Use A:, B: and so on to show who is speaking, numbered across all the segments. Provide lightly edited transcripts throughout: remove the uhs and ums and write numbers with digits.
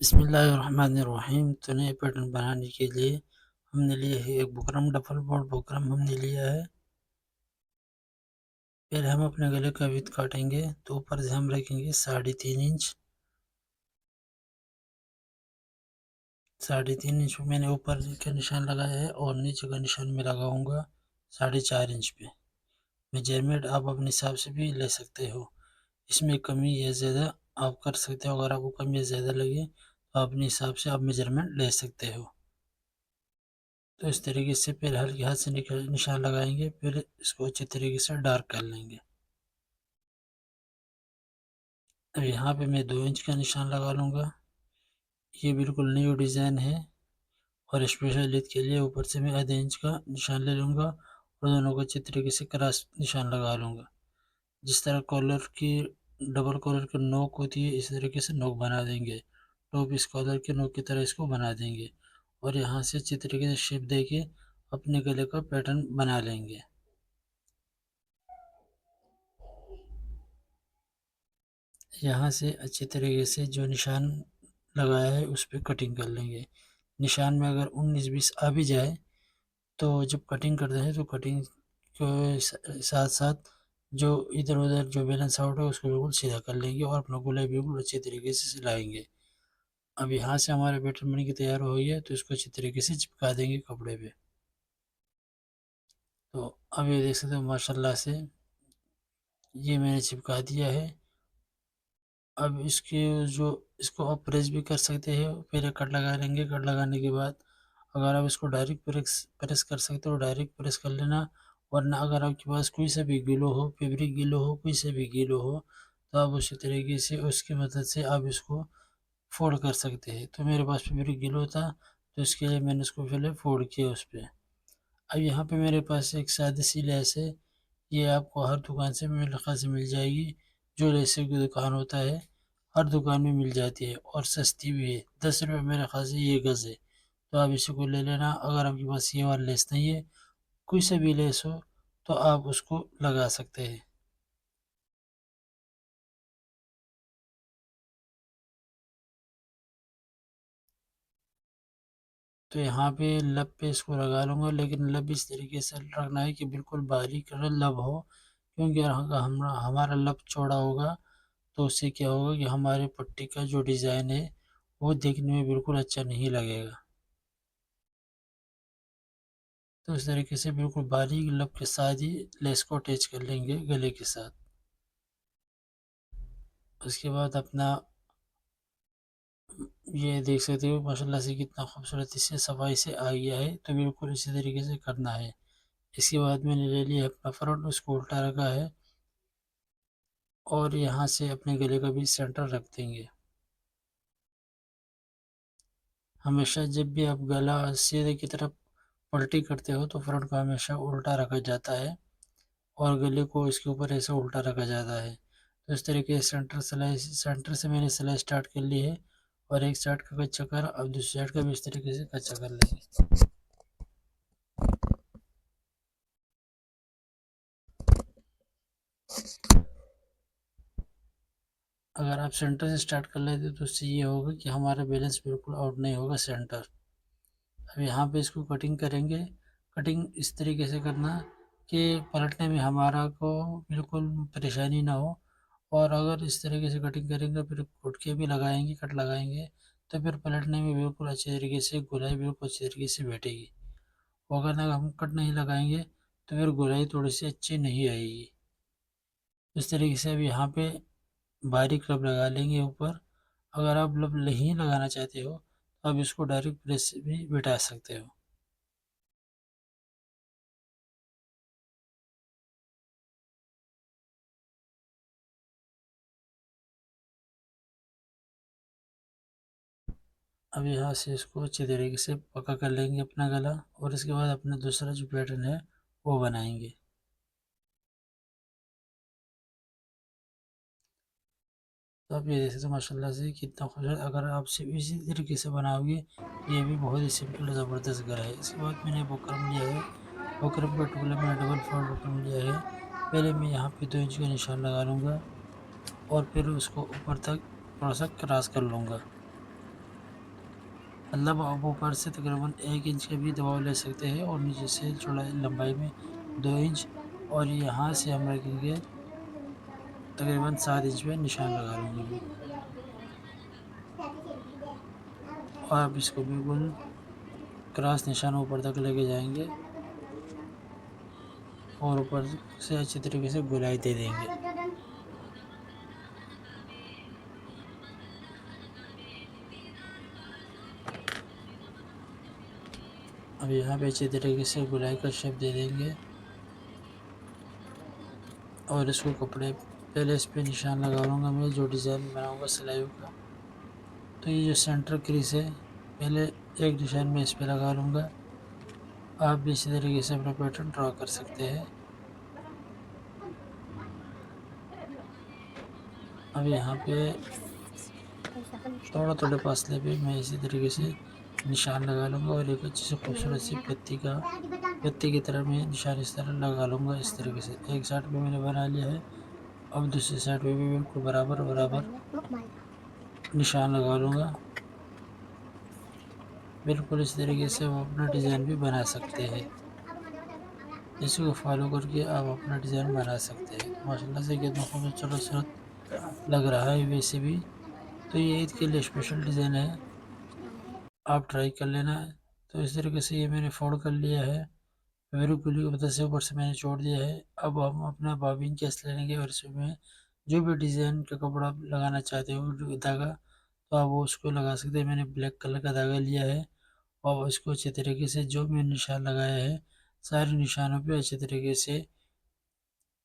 A: बिस्मिल्लाहिर्रहमानिर्रहीम। तो नए पैटर्न बनाने के लिए हमने लिए है एक बुकरम, डबल बोर्ड बुकरम हमने लिया है। पहले हम अपने गले का विड्थ काटेंगे तो ऊपर से हम रखेंगे 3.5 इंच। 3.5 इंच मैंने ऊपर का निशान लगाया है और नीचे का निशान में लगाऊंगा 4.5 इंच पे। मेजरमेंट आप अपने हिसाब से भी ले सकते हो, इसमें कमी या ज़्यादा आप कर सकते हो। अगर आपको कमी या ज़्यादा लगे तो अपने हिसाब से आप मेजरमेंट ले सकते हो। तो इस तरीके से पहले हल्के हाथ से निशान लगाएंगे, फिर इसको अच्छे तरीके से डार्क कर लेंगे। अब यहाँ पे मैं 2 इंच का निशान लगा लूँगा। ये बिल्कुल न्यू डिज़ाइन है और स्पेशल ईद के लिए ऊपर से मैं आधे इंच का निशान ले लूँगा और दोनों को अच्छे तरीके से क्रॉस निशान लगा लूँगा। जिस तरह कॉलर की डबल कॉलर की नोक होती है, इस तरीके से नोक बना देंगे। टॉप इस कॉलर के नोक की तरह इसको बना देंगे और यहाँ से अच्छी तरीके से शेप दे के अपने गले का पैटर्न बना लेंगे। यहाँ से अच्छी तरीके से जो निशान लगाया है उस पर कटिंग कर लेंगे। निशान में अगर 19-20 आ भी जाए तो जब कटिंग करते हैं तो कटिंग के साथ साथ जो इधर उधर जो बैलेंस आउट है उसको बिल्कुल सीधा कर लेंगे और अपना गोला बिल्कुल अच्छी तरीके से सिलाएंगे। अब यहाँ से हमारे बैटर बन के तैयार हो गई है तो इसको अच्छी तरीके से चिपका देंगे कपड़े पे। तो अब ये देख सकते हो माशाल्लाह से ये मैंने चिपका दिया है। अब इसके जो इसको आप प्रेस भी कर सकते हो, पहले कट लगा लेंगे। कट लगाने के बाद अगर आप इसको डायरेक्ट प्रेस प्रेस कर सकते हो डायरेक्ट प्रेस कर लेना, वरना अगर आपके पास कोई सा भी गिलो हो, फैब्रिक गिलो हो, कोई सा भी गिलो हो तो आप उसी तरीके से उसकी मदद से आप इसको फोल्ड कर सकते हैं। तो मेरे पास फैब्रिक गिलो था तो इसके लिए मैंने उसको पहले फोल्ड किया उस पर। अब यहाँ पे मेरे पास एक सादी सी लेस है, ये आपको हर दुकान से मेरे ख्याल से मिल जाएगी। जो लेसों की दुकान होता है हर दुकान में मिल जाती है और सस्ती भी है। 10 रुपये मेरे ख्याल से ये गज़ है, तो आप इसी को ले लेना। अगर आपके पास ये वाला लेस नहीं है, कोई सा भी लेस हो तो आप उसको लगा सकते हैं। तो यहाँ पे लब पे इसको लगा लूँगा, लेकिन लब इस तरीके से रखना है कि बिल्कुल बारीक लब हो, क्योंकि अगर हमारा लब चौड़ा होगा तो उससे क्या होगा कि हमारे पट्टी का जो डिज़ाइन है वो देखने में बिल्कुल अच्छा नहीं लगेगा। तो इस तरीके से बिल्कुल बारीक लब के साथ ही लेस को अटैच कर लेंगे गले के साथ। उसके बाद अपना ये देख सकते हो माशाल्लाह से कितना खूबसूरत इससे सफाई से आ गया है। तो बिल्कुल इसी तरीके से करना है। इसके बाद मैंने ले लिया अपना फ्रंट, उसको उल्टा रखा है और यहाँ से अपने गले का भी सेंटर रख देंगे। हमेशा जब भी आप गला सीधे की तरफ पलटी करते हो तो फ्रंट को हमेशा उल्टा रखा जाता है और गले को इसके ऊपर ऐसे उल्टा रखा जाता है। तो इस तरीके से सेंटर से मैंने सिलाई स्टार्ट कर ली है और एक साइड का कच्चा कर, अब दूसरी साइड का भी इस तरीके से कच्चा कर लेंगे। अगर आप सेंटर से स्टार्ट कर लेते तो उससे ये होगा कि हमारा बैलेंस बिल्कुल आउट नहीं होगा सेंटर। अब यहाँ पे इसको कटिंग करेंगे। कटिंग इस तरीके से करना कि पलटने में हमारा को बिल्कुल परेशानी ना हो। और अगर इस तरीके से कटिंग करेंगे फिर घुटके भी लगाएंगे, कट लगाएंगे, तो फिर पलटने में बिल्कुल अच्छे तरीके से गोलाई बिल्कुल अच्छी तरीके से बैठेगी। और अगर हम कट नहीं लगाएंगे तो फिर गोलाई थोड़ी सी अच्छी नहीं आएगी। इस तरीके से अब यहाँ पे बारीक लब लगा लेंगे ऊपर। अगर आप लब नहीं लगाना चाहते हो तो आप इसको डायरेक्ट प्रेस से भी बिठा सकते हो। अब यहाँ से इसको अच्छे तरीके से पक्का कर लेंगे अपना गला और इसके बाद अपना दूसरा जो पैटर्न है वो बनाएंगे। तो आप ये देख सकते हो माशाल्लाह से कितना खूबसूरत। अगर आप सिर्फ इसी तरीके से बनाओगे ये भी बहुत ही सिंपल और ज़बरदस्त गला है। इसके बाद मैंने बुकरम लिया है। बुकरम का टुकड़ा मैंने डबल फोल्ड बुकरम लिया है। पहले मैं यहाँ पे 2 इंच का निशान लगा लूँगा और फिर उसको ऊपर तक थोड़ा सा क्रॉस कर लूँगा। मतलब आप ऊपर से तकरीबन 1 इंच का भी दबाव ले सकते हैं और नीचे से चौड़ाई लंबाई में 2 इंच, और यहाँ से हम रखेंगे तकरीबन 7 इंच में निशान लगा लूँगी मैं। और आप इसको बिल्कुल क्रॉस निशान ऊपर तक लेके जाएंगे और ऊपर से अच्छी तरीके से गोलाई दे देंगे। अब यहाँ पे अच्छी तरीके से गोलाई का शेप दे देंगे और इसको कपड़े पहले इस पे निशान लगा लूँगा मैं जो डिज़ाइन बनाऊँगा सिलाई का। तो ये जो सेंटर क्रीज है पहले एक निशान में इस पे लगा लूँगा। आप भी इसी तरीके से अपना पैटर्न ड्रा कर सकते हैं। अब यहाँ पे थोड़े फासले पे मैं इसी तरीके से निशान लगा लूँगा और एक अच्छी सी खूबसूरत सी पत्ती की तरह मैं निशान इस तरह लगा लूँगा। इस तरीके से एक साइड पे मैंने बना लिया है। अब दूसरी साइड पे भी बिल्कुल बराबर बराबर निशान लगा लूँगा। बिल्कुल इस तरीके से आप अपना डिज़ाइन भी बना सकते हैं। इसी को फॉलो करके आप अपना डिज़ाइन बना सकते हैं। माशाल्लाह से कितना खूबसूरत लग रहा है वैसे भी। तो ये ईद के लिए स्पेशल डिज़ाइन है, आप ट्राई कर लेना। तो इस तरीके से ये मैंने फोल्ड कर लिया है। मेरी गुली की मदद से ऊपर से मैंने छोड़ दिया है। अब हम अपना बॉबिन केस ले लेंगे और इसमें जो भी डिज़ाइन का कपड़ा आप लगाना चाहते हो धागा, तो आप वो उसको लगा सकते हैं। मैंने ब्लैक कलर का धागा लिया है और इसको अच्छे तरीके से जो मैंने निशान लगाया है सारे निशानों पे अच्छे तरीके से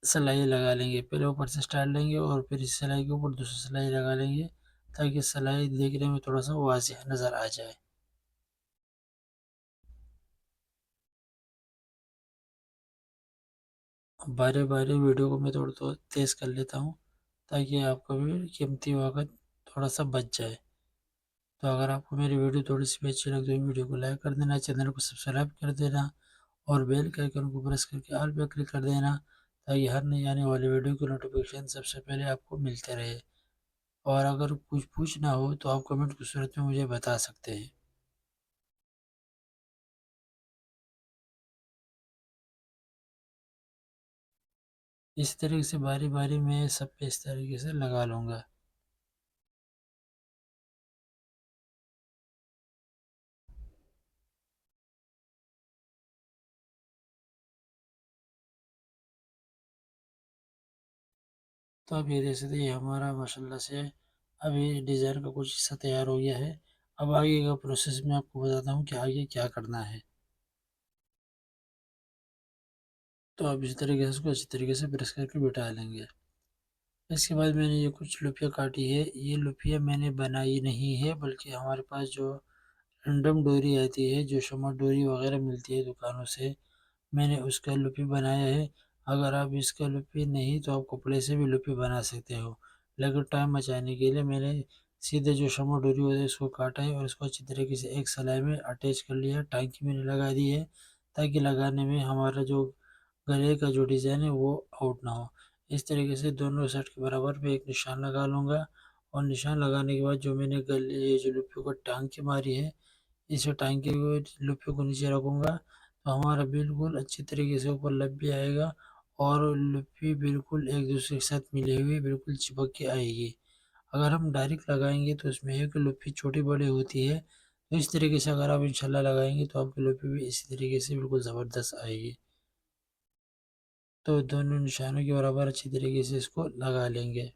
A: सिलाई लगा लेंगे। पहले ऊपर से स्टार्ट लेंगे और फिर इस सिलाई के ऊपर दूसरी सिलाई लगा लेंगे ताकि सिलाई देखने में थोड़ा सा वाज़िह नज़र आ जाए। बारी बारी वीडियो को मैं थोड़ा तो तेज़ कर लेता हूँ ताकि आपका भी कीमती वक्त थोड़ा सा बच जाए। तो अगर आपको मेरी वीडियो थोड़ी सी भी अच्छी लगे तो वीडियो को लाइक कर देना, चैनल को सब्सक्राइब कर देना और बेल के आइकन को प्रेस करके ऑल पे क्लिक कर देना ताकि हर नई आने वाली वीडियो की नोटिफिकेशन सबसे पहले आपको मिलते रहे। और अगर कुछ पूछना हो तो आप कमेंट की सूरत में मुझे बता सकते हैं। इस तरीके से बारी बारी मैं सब पे इस तरीके से लगा लूँगा। तो अब ये देख सकते हैं ये हमारा माशाल्लाह से अभी डिज़ाइन का कुछ हिस्सा तैयार हो गया है। अब आगे का प्रोसेस मैं आपको बताता हूँ कि आगे क्या करना है। तो आप इसी तरीके से इसको अच्छी तरीके से प्रेस करके बिठा लेंगे। इसके बाद मैंने ये कुछ लुपिया काटी है। ये लुपिया मैंने बनाई नहीं है बल्कि हमारे पास जो रैंडम डोरी आती है, जो शमर डोरी वगैरह मिलती है दुकानों से, मैंने उसका लुपी बनाया है। अगर आप इसका लुपी नहीं तो आप कपड़े से भी लुपी बना सकते हो, लेकिन टाइम बचाने के लिए मैंने सीधे जो शमर डोरी होती है उसको काटा है और उसको अच्छी तरीके से एक सिलाई में अटैच कर लिया। टांकी मैंने लगा दी है ताकि लगाने में हमारा जो गले का जो डिज़ाइन है वो आउट ना हो। इस तरीके से दोनों साइड के बराबर में एक निशान लगा लूँगा और निशान लगाने के बाद जो मैंने गले ये जो लुपी को टांकी मारी है इस टांकी को लुपी को नीचे रखूँगा तो हमारा बिल्कुल अच्छी तरीके से ऊपर लप भी आएगा और लुपी बिल्कुल एक दूसरे के साथ मिली हुई बिल्कुल चिपक के आएगी। अगर हम डायरेक्ट लगाएंगे तो उसमें एक लुपी छोटी बड़ी होती है, तो इस तरीके से अगर आप इंशाल्लाह लगाएंगे तो आपकी लुपी भी इसी तरीके से बिल्कुल ज़बरदस्त आएगी। तो दोनों निशानों के बराबर अच्छी तरीके से इसको लगा लेंगे।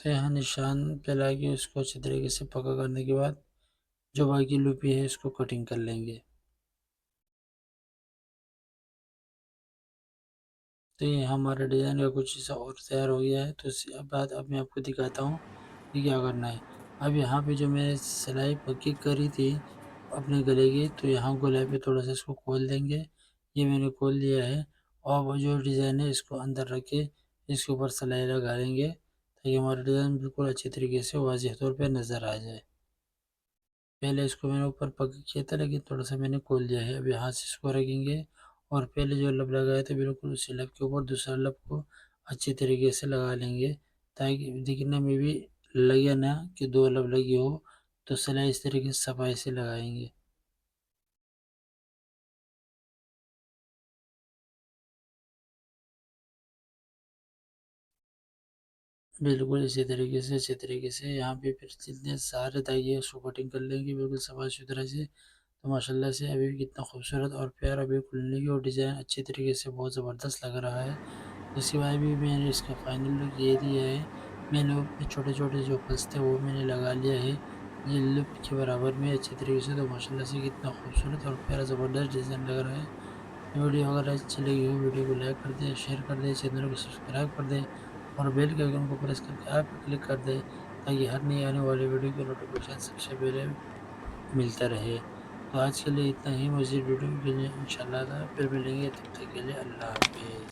A: तो यहाँ निशान पे लगा उसको अच्छी तरीके से पक्का करने के बाद जो बाकी लुपी है इसको कटिंग कर लेंगे। तो ये हमारा डिज़ाइन का कुछ हिस्सा और तैयार हो गया है। तो इसके बाद अब मैं आपको दिखाता हूँ कि क्या करना है। अब यहाँ पे जो मैंने सिलाई पक्की करी थी अपने गले की, तो यहाँ गोलाई पे थोड़ा सा इसको खोल देंगे। ये मैंने खोल लिया है और वो जो डिज़ाइन है इसको अंदर रख के इसके ऊपर सिलाई लगा लेंगे ताकि हमारा डिज़ाइन बिल्कुल अच्छी तरीके से वाज़िह तौर पे नज़र आ जाए। पहले इसको मैंने ऊपर पग किया था, लेकिन थोड़ा-सा मैंने खोल दिया है। अब यहाँ से इसको रखेंगे और पहले जो लब लगाया था बिल्कुल उसी लब के ऊपर दूसरा लब को अच्छी तरीके से लगा लेंगे, ताकि दिखने में भी लगे ना कि 2 लब लगी हो। तो सिलाई इस तरीके से सफाई से लगाएंगे। बिल्कुल इसी तरीके से अच्छे तरीके से यहाँ पे फिर जितने सारे धागे उसको कटिंग कर लेंगे बिल्कुल साफ-सुथरा से। तो माशाल्लाह से अभी भी कितना खूबसूरत और प्यारा भी खुलने की और डिज़ाइन अच्छे तरीके से बहुत ज़बरदस्त लग रहा है। तो इसके बाद भी मैंने इसका फाइनल लुक ये दिया है। मैंने अपने छोटे-छोटे जो फल्स थे वो मैंने लगा लिया है, ये लिप के बराबर में अच्छे तरीके से। तो माशाल्लाह से कितना खूबसूरत और प्यारा ज़बरदस्त डिज़ाइन लग रहा है। वीडियो अगर अच्छी लगी हो वीडियो को लाइक कर दें, शेयर कर दें, चैनल को सब्सक्राइब कर दें और बेल के आइकन को प्रेस करके ऑल पे क्लिक कर दें, ताकि हर नई आने वाली वीडियो की नोटिफिकेशन सबसे पहले मिलता रहे। तो आज के लिए इतना ही, मज़ीद वीडियो के लिए इंशाल्लाह फिर मिलेंगे, तब तक के लिए अल्लाह हाफ़िज़।